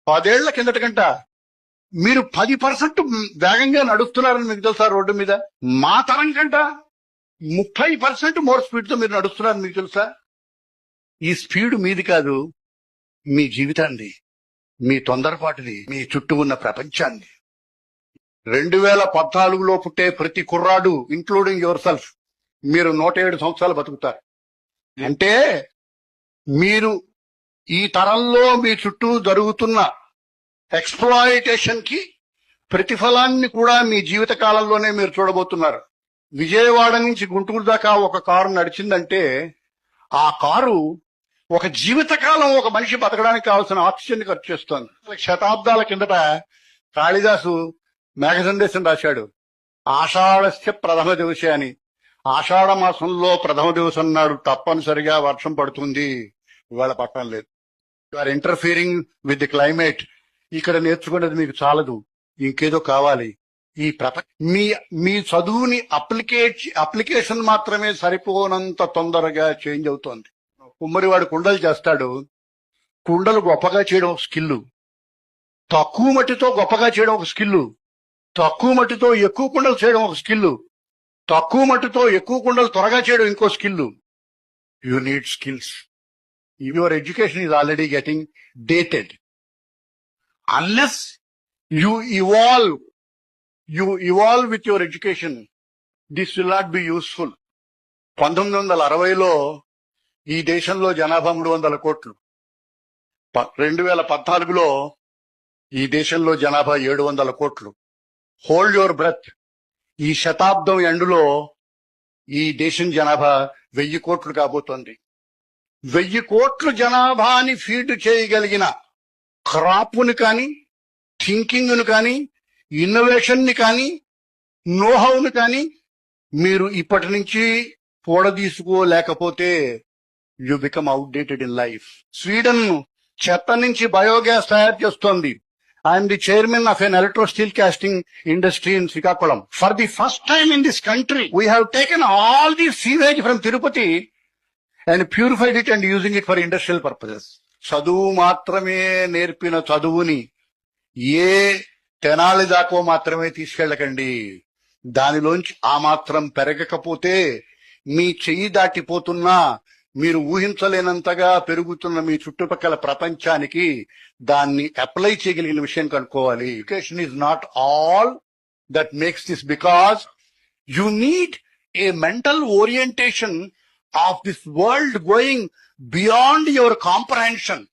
10 ఏళ్ల కిందట కంట మీరు 10% వేగంగా నడుస్తున్నారని మీకు తెలుసా? రోడ్డు మీద మా తరం కంట 30% మోర్ స్పీడ్ తో మీరు నడుస్తున్నారని మీకు తెలుసా? ఈ స్పీడ్ మీది కాదు, మీ జీవితాన్ని, మీ తొందరపాటుని, మీ చుట్టూ ఉన్న ప్రపంచాన్ని. 2014లో పుట్టే ప్రతి కుర్రాడు, ఇంక్లూడింగ్ యువర్ సెల్ఫ్, మీరు 107 సంవత్సరాలు బతుకుతారు. అంటే మీరు ఈ తరంలో మీ చుట్టూ జరుగుతున్న ఎక్స్‌ప్లాయిటేషన్ కి ప్రతిఫలాన్ని కూడా మీ జీవిత కాలంలోనే మీరు చూడబోతున్నారు. విజయవాడ నుంచి గుంటూరు దాకా ఒక కారు నడిచిందంటే ఆ కారు ఒక జీవితకాలం ఒక మనిషి బతకడానికి కావాల్సిన ఆక్సిజన్ ఖర్చు చేస్తోంది. శతాబ్దాల కిందట కాళిదాసు మేఘ సందేశం రాశాడు, ఆషాఢస్య ప్రథమ దివసే అని. ఆషాఢ మాసంలో ప్రథమ దివసం నాడు తప్పనిసరిగా వర్షం పడుతుంది, ఇవాళ పట్టడం లేదు. You are interfering with the climate. ఇక్కడ నేర్చుకునేది మీకు చాలదు, ఇంకేదో కావాలి. ఈ మీ చదువుని అప్లికేషన్ మాత్రమే సరిపోనంత తొందరగా చేంజ్ అవుతోంది. కుమ్మరివాడు కుండలు చేస్తాడు, కుండలు గొప్పగా చేయడం ఒక స్కిల్, తక్కువ మట్టితో గొప్పగా చేయడం ఒక స్కిల్, తక్కువ మట్టితో ఎక్కువ కుండలు చేయడం ఒక స్కిల్, తక్కువ మట్టితో ఎక్కువ కుండలు త్వరగా చేయడం ఇంకో skill. You need skills. Your education is already getting dated. Unless you evolve with your education, this will not be useful. 1960లో ఈ దేశంలో జనాభా 300 కోట్లు. 2014లో ఈ దేశంలో జనాభా 700 కోట్లు. Hold your breath. ఈ శతాబ్దం ఎండులో ఈ దేశం జనాభా 1000 కోట్లు కాబోతోంది. 1000 కోట్ల జనాభాని ఫీడ్ చేయగలిగిన క్రాప్ను కానీ, థింకింగ్ ను కానీ, ఇన్నోవేషన్ ని కానీ, నోహౌను కానీ మీరు ఇప్పటి నుంచి పోడదీసుకోలేకపోతే you become outdated in life. Sweden చెత్త నుంచి బయోగ్యాస్ తయారు చేస్తోంది. I'm the chairman of an electro steel casting industry in Srikakulam. For the first time in this country we have taken all the sewage from Tirupati and purified it and using it for industrial purposes. చదువు మాత్రమే నేర్పిన చదువుని ఏ తెనాలి దాకో మాత్రమే తీసుకెళ్ళకండి. దానిలోంచి ఆ మాత్రం పెరగకపోతే మీ చెయ్యి దాటిపోతున్నా మీరు ఊహించలేనంతగా పెరుగుతున్న మీ చుట్టుపక్కల ప్రపంచానికి దాన్ని అప్లై చేయగలిగిన విషయం కనుక్కోవాలి. Education is not all that makes this, because you need a mental orientation of this world going beyond your comprehension.